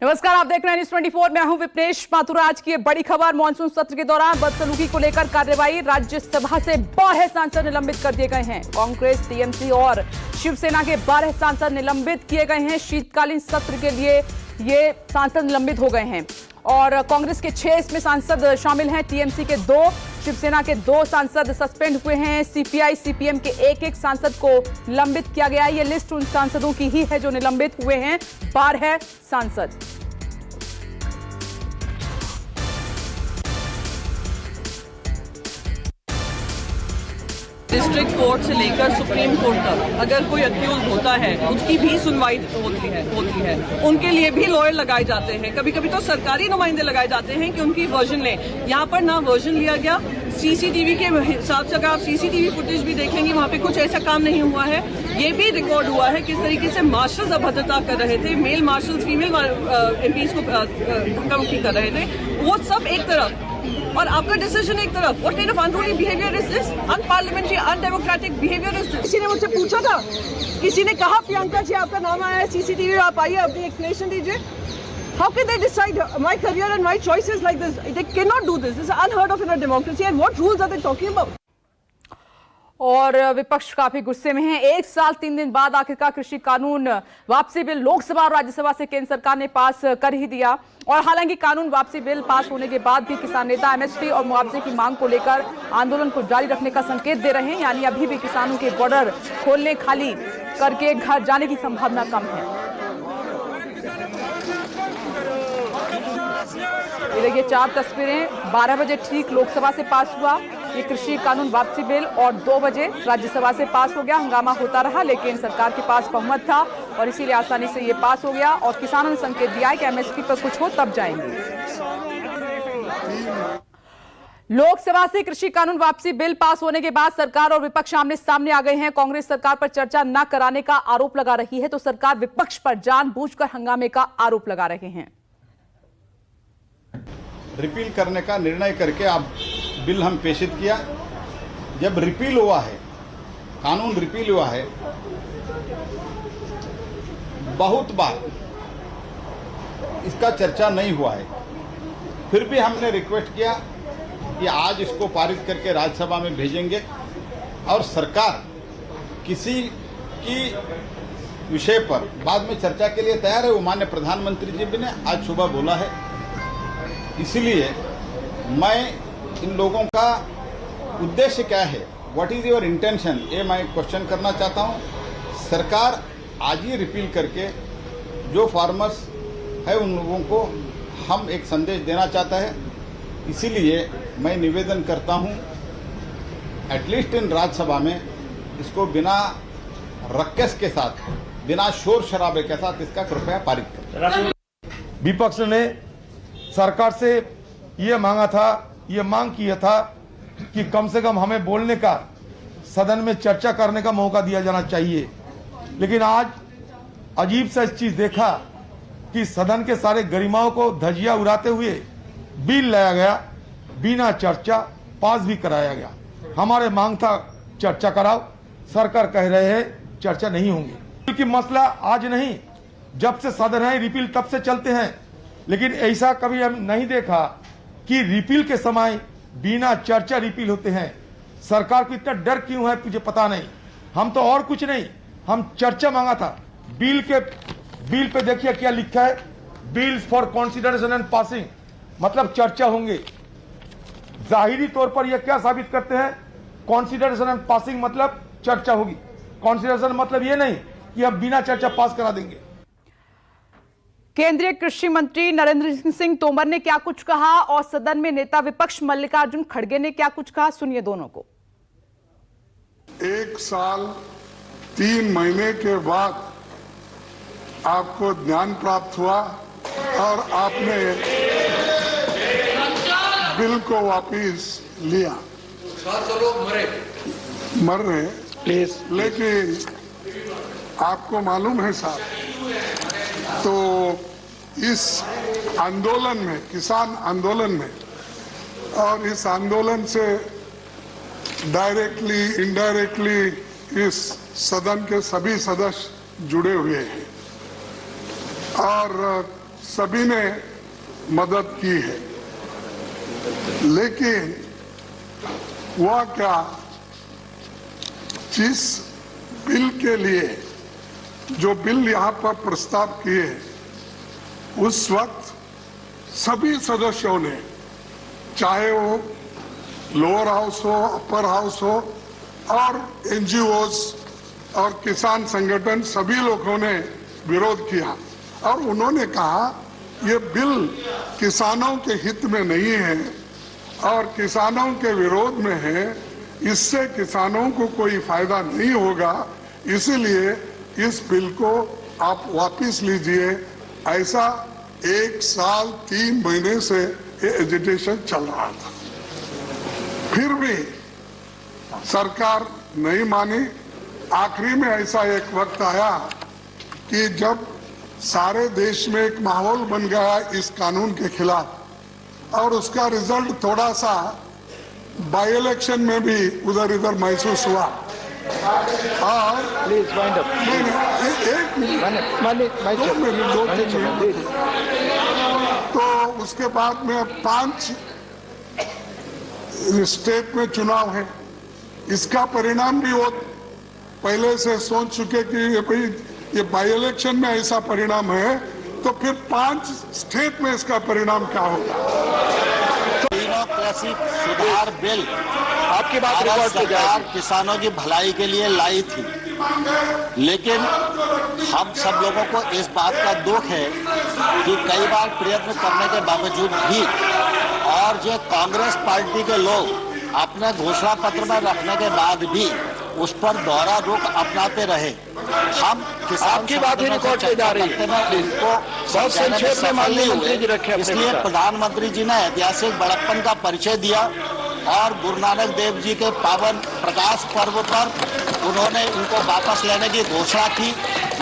नमस्कार, आप देख रहे हैं न्यूज़ 24। मैं हूं विपनेश माथुर। आज की बड़ी खबर, मानसून सत्र के दौरान बदसलूकी को लेकर कार्रवाई। राज्यसभा से 12 सांसद निलंबित कर दिए गए हैं। कांग्रेस, टीएमसी और शिवसेना के 12 सांसद निलंबित किए गए हैं। शीतकालीन सत्र के लिए ये सांसद निलंबित हो गए हैं और कांग्रेस के 6 इसमें सांसद शामिल हैं। टीएमसी के 2, शिवसेना के 2 सांसद सस्पेंड हुए हैं। सीपीआई, सीपीएम के 1-1 सांसद को निलंबित किया गया है। ये लिस्ट उन सांसदों की ही है जो निलंबित हुए हैं, 12 सांसद। डिस्ट्रिक्ट कोर्ट से लेकर सुप्रीम कोर्ट तक अगर कोई अक्यूज होता है उसकी भी सुनवाई होती है। उनके लिए भी लॉयर लगाए जाते हैं। कभी कभी तो सरकारी नुमाइंदे लगाए जाते हैं कि उनकी वर्जन लें। यहाँ पर ना वर्जन लिया गया। सीसीटीवी के हिसाब से अगर आप सीसीटीवी फुटेज भी देखेंगे, वहाँ पे कुछ ऐसा काम नहीं हुआ है। ये भी रिकॉर्ड हुआ है किस तरीके से मार्शल्स अभद्रता कर रहे थे, मेल मार्शल्स फीमेल एमपीज को धक्का मुक्की कर रहे थे। वो सब एक तरफ और आपका डिसीजन एक तरफ। What kind of unruly behaviour is this? Unparliamentary, undemocratic behaviour is this? किसी ने मुझसे पूछा था, किसी ने कहा प्रियंका जी आपका नाम आया है सीसीटीवी, आप आइए अपनी एक्सप्लेनेशन दीजिए। How can they decide my career and my choices like this? They cannot do this. This is unheard of in a democracy. And what rules are they talking about? और विपक्ष काफी गुस्से में है। 1 साल 3 दिन बाद आखिरकार कृषि कानून वापसी बिल लोकसभा और राज्यसभा से केंद्र सरकार ने पास कर ही दिया। और हालांकि कानून वापसी बिल पास होने के बाद भी किसान नेता एमएसपी और मुआवजे की मांग को लेकर आंदोलन को जारी रखने का संकेत दे रहे हैं। यानी अभी भी किसानों के बॉर्डर खोलने, खाली करके घर जाने की संभावना कम है। ये देखिए 4 तस्वीरें। 12 बजे ठीक लोकसभा से पास हुआ ये कृषि कानून वापसी बिल और 2 बजे राज्यसभा से पास हो गया। हंगामा होता रहा लेकिन सरकार के पास बहुमत था और इसीलिए आसानी से ये पास हो गया। और किसानों ने संकेत दिया है कि एमएसपी पर कुछ हो तब जाएंगे। लोकसभा से कृषि कानून वापसी बिल पास होने के बाद सरकार और विपक्ष आमने सामने आ गए हैं। कांग्रेस सरकार पर चर्चा न कराने का आरोप लगा रही है तो सरकार विपक्ष पर जानबूझकर हंगामे का आरोप लगा रहे हैं। रिपील करने का निर्णय करके आप बिल हम पेशित किया। जब रिपील हुआ है, कानून रिपील हुआ है, बहुत बार इसका चर्चा नहीं हुआ है, फिर भी हमने रिक्वेस्ट किया कि आज इसको पारित करके राज्यसभा में भेजेंगे और सरकार किसी की विषय पर बाद में चर्चा के लिए तैयार है। वो माननीय प्रधानमंत्री जी भी ने आज सुबह बोला है। इसलिए मैं इन लोगों का उद्देश्य क्या है, व्हाट इज योर इंटेंशन, ये मैं क्वेश्चन करना चाहता हूँ। सरकार आज ही रिपील करके जो फार्मर्स है उन लोगों को हम एक संदेश देना चाहता है। इसीलिए मैं निवेदन करता हूँ एटलीस्ट इन राज्यसभा में इसको बिना रक्कस के साथ, बिना शोर शराबे के साथ इसका कृपया पारित करें। विपक्ष ने सरकार से ये मांगा था, ये मांग किया था कि कम से कम हमें बोलने का, सदन में चर्चा करने का मौका दिया जाना चाहिए। लेकिन आज अजीब सा चीज देखा कि सदन के सारे गरिमाओं को धज्जियां उड़ाते हुए बिल लाया गया, बिना चर्चा पास भी कराया गया। हमारे मांग था चर्चा कराओ, सरकार कह रहे हैं चर्चा नहीं होंगी। क्योंकि मसला आज नहीं, जब से सदन है रिपील तब से चलते हैं। लेकिन ऐसा कभी हम नहीं देखा कि रिपील के समय बिना चर्चा रिपील होते हैं। सरकार को इतना डर क्यों है मुझे पता नहीं। हम तो और कुछ नहीं, हम चर्चा मांगा था। बिल पे देखिए क्या लिखा है, bills for consideration and passing, मतलब चर्चा होंगे। जाहिरी तौर पर यह क्या साबित करते हैं, कंसीडरेशन एंड पासिंग मतलब चर्चा होगी। कंसीडरेशन मतलब ये नहीं कि अब बिना चर्चा पास करा देंगे। केंद्रीय कृषि मंत्री नरेंद्र सिंह तोमर ने क्या कुछ कहा और सदन में नेता विपक्ष मल्लिकार्जुन खड़गे ने क्या कुछ कहा, सुनिए दोनों को। 1 साल 3 महीने के बाद आपको ज्ञान प्राप्त हुआ और आपने बिल को वापस लिया। 700 लोग मर रहे प्लीज, लेकिन आपको मालूम है साहब, तो इस आंदोलन में, किसान आंदोलन में, और इस आंदोलन से डायरेक्टली इनडायरेक्टली इस सदन के सभी सदस्य जुड़े हुए हैं। और सभी ने मदद की है, लेकिन हुआ क्या, जिस बिल के लिए जो बिल यहां पर प्रस्ताव किए उस वक्त सभी सदस्यों ने, चाहे वो लोअर हाउस हो, अपर हाउस हो और एनजीओज और किसान संगठन, सभी लोगों ने विरोध किया और उन्होंने कहा ये बिल किसानों के हित में नहीं है और किसानों के विरोध में है, इससे किसानों को कोई फायदा नहीं होगा, इसीलिए इस बिल को आप वापस लीजिए। ऐसा 1 साल 3 महीने से ये एजिटेशन चल रहा था, फिर भी सरकार नहीं मानी। आखिरी में ऐसा एक वक्त आया कि जब सारे देश में एक माहौल बन गया इस कानून के खिलाफ और उसका रिजल्ट थोड़ा सा बाई इलेक्शन में भी उधर इधर महसूस हुआ और एक मिनट तो उसके बाद में 5 स्टेट में चुनाव है, इसका परिणाम भी वो पहले से सोच चुके कि ये बाई इलेक्शन में ऐसा परिणाम है तो फिर 5 स्टेट में इसका परिणाम क्या होगा। तीनों कृषि सुधार बिल आपकी बात रिकॉर्ड सरकार किसानों की भलाई के लिए लाई थी, लेकिन हम सब लोगों को इस बात का दुख है कि कई बार प्रयत्न करने के बावजूद भी और जो कांग्रेस पार्टी के लोग अपने घोषणा पत्र में रखने के बाद भी उस पर दोहरा रुख अपनाते रहे। हम किसान की बात ही रिकॉर्ड पे जा रही है, इनको बहुत संक्षेप में माननीय मंत्री जी रखे, इसलिए प्रधानमंत्री जी ने ऐतिहासिक बड़प्पन का परिचय दिया और गुरु नानक देव जी के पावन प्रकाश पर्व पर उन्होंने इनको वापस लेने की घोषणा की।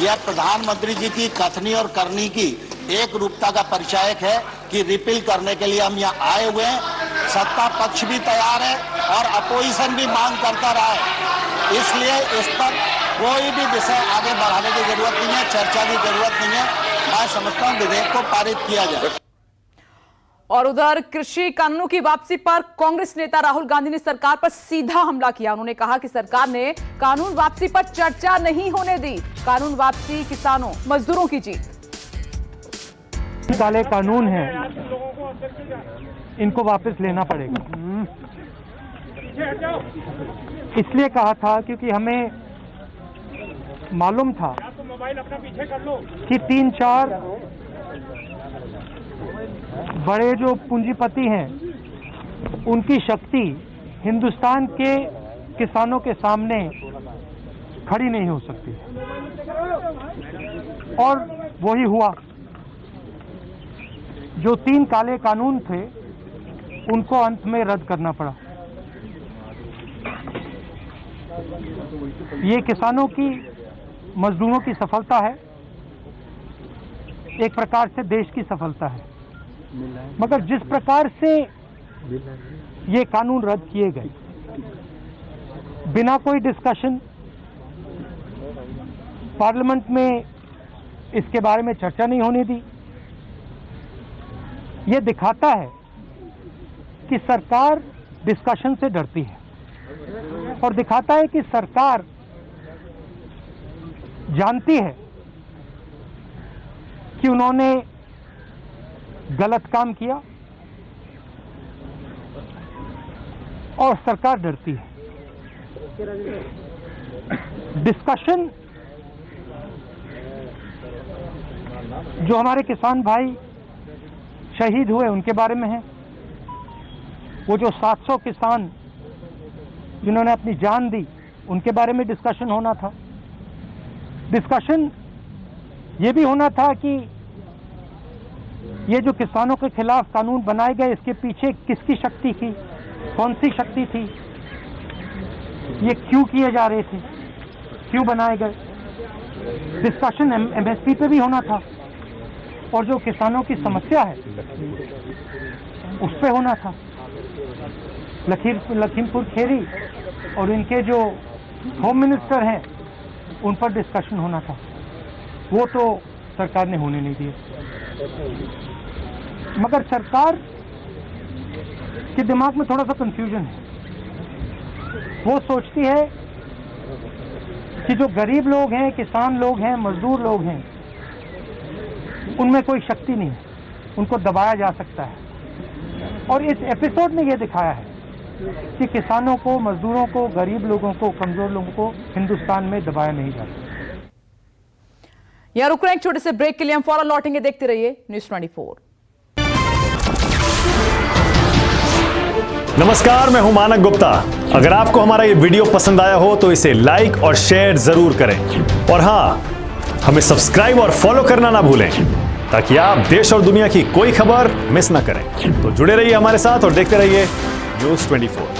यह प्रधानमंत्री जी की कथनी और करनी की एक रूपता का परिचायक है कि रिपील करने के लिए हम यहाँ आए हुए हैं। सत्ता पक्ष भी तैयार है और अपोजिशन भी मांग करता रहा है, इसलिए इस पर कोई भी विषय आगे बढ़ाने की जरूरत नहीं है, चर्चा की जरूरत नहीं है। मैं समझता हूँ विधेयक को पारित किया जाए। और उधर कृषि कानूनों की वापसी पर कांग्रेस नेता राहुल गांधी ने सरकार पर सीधा हमला किया। उन्होंने कहा कि सरकार ने कानून वापसी पर चर्चा नहीं होने दी। कानून वापसी किसानों मजदूरों की जीत। काले कानून हैं, इनको वापस लेना पड़ेगा। इसलिए कहा था क्योंकि हमें मालूम था कि 3-4 बड़े जो पूंजीपति हैं उनकी शक्ति हिंदुस्तान के किसानों के सामने खड़ी नहीं हो सकती और वही हुआ। जो 3 काले कानून थे उनको अंत में रद्द करना पड़ा। ये किसानों की, मजदूरों की सफलता है, एक प्रकार से देश की सफलता है। मगर जिस प्रकार से ये कानून रद्द किए गए बिना कोई डिस्कशन, पार्लियामेंट में इसके बारे में चर्चा नहीं होने दी, ये दिखाता है कि सरकार डिस्कशन से डरती है और दिखाता है कि सरकार जानती है कि उन्होंने गलत काम किया और सरकार डरती है। डिस्कशन जो हमारे किसान भाई शहीद हुए उनके बारे में है, वो जो 700 किसान जिन्होंने अपनी जान दी उनके बारे में डिस्कशन होना था। डिस्कशन ये भी होना था कि ये जो किसानों के खिलाफ कानून बनाए गए इसके पीछे किसकी शक्ति थी, कौन सी शक्ति थी, ये क्यों किए जा रहे थे, क्यों बनाए गए। डिस्कशन एमएसपी पे भी होना था और जो किसानों की समस्या है उस पे होना था। लखीमपुर खेरी और इनके जो होम मिनिस्टर हैं उन पर डिस्कशन होना था। वो तो सरकार ने होने नहीं दिए। मगर सरकार के दिमाग में थोड़ा सा कंफ्यूजन है। वो सोचती है कि जो गरीब लोग हैं, किसान लोग हैं, मजदूर लोग हैं, उनमें कोई शक्ति नहीं है, उनको दबाया जा सकता है। और इस एपिसोड ने यह दिखाया है कि किसानों को, मजदूरों को, गरीब लोगों को, कमजोर लोगों को हिंदुस्तान में दबाया नहीं जा सकता। यहां रुक रहे हैं एक छोटे से ब्रेक के लिए, हम फौरन लौटेंगे। देखते रहिए न्यूज़ 24। नमस्कार, मैं हूं मानक गुप्ता। अगर आपको हमारा ये वीडियो पसंद आया हो तो इसे लाइक और शेयर जरूर करें, और हां, हमें सब्सक्राइब और फॉलो करना ना भूलें ताकि आप देश और दुनिया की कोई खबर मिस ना करें। तो जुड़े रहिए हमारे साथ और देखते रहिए न्यूज़ 24।